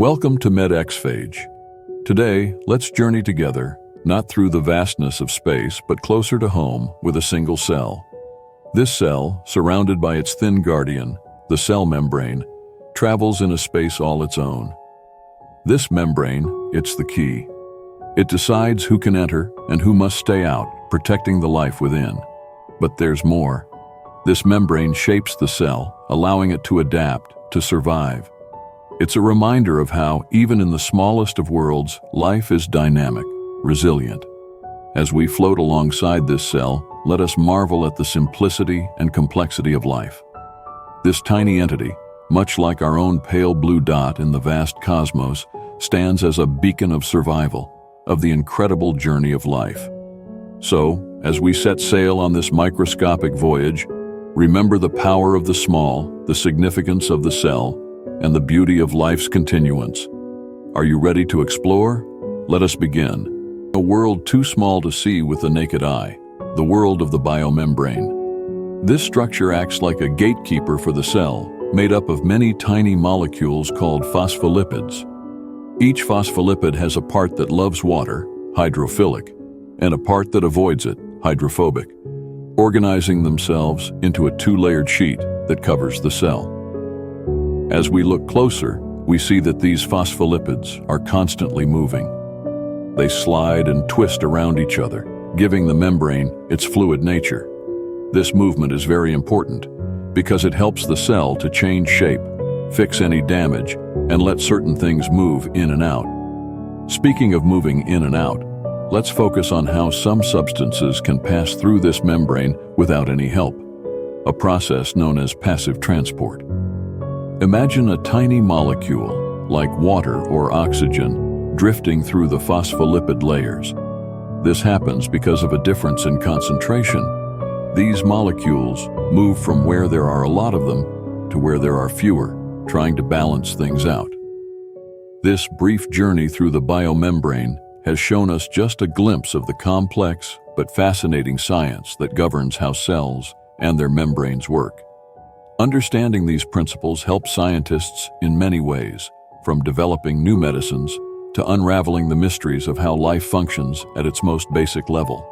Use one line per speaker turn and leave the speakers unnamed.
Welcome to MedXphage. Today, let's journey together, not through the vastness of space, but closer to home with a single cell. This cell, surrounded by its thin guardian, the cell membrane, travels in a space all its own. This membrane, it's the key. It decides who can enter and who must stay out, protecting the life within. But there's more. This membrane shapes the cell, allowing it to adapt, to survive. It's a reminder of how, even in the smallest of worlds, life is dynamic, resilient. As we float alongside this cell, let us marvel at the simplicity and complexity of life. This tiny entity, much like our own pale blue dot in the vast cosmos, stands as a beacon of survival, of the incredible journey of life. So, as we set sail on this microscopic voyage, remember the power of the small, the significance of the cell, and the beauty of life's continuance. Are you ready to explore? Let us begin. A world too small to see with the naked eye, the world of the biomembrane. This structure acts like a gatekeeper for the cell, made up of many tiny molecules called phospholipids. Each phospholipid has a part that loves water, hydrophilic, and a part that avoids it, hydrophobic, organizing themselves into a two-layered sheet that covers the cell. As we look closer, we see that these phospholipids are constantly moving. They slide and twist around each other, giving the membrane its fluid nature. This movement is very important because it helps the cell to change shape, fix any damage, and let certain things move in and out. Speaking of moving in and out, let's focus on how some substances can pass through this membrane without any help, a process known as passive transport. Imagine a tiny molecule, like water or oxygen, drifting through the phospholipid layers. This happens because of a difference in concentration. These molecules move from where there are a lot of them to where there are fewer, trying to balance things out. This brief journey through the biomembrane has shown us just a glimpse of the complex but fascinating science that governs how cells and their membranes work. Understanding these principles helps scientists in many ways, from developing new medicines to unraveling the mysteries of how life functions at its most basic level.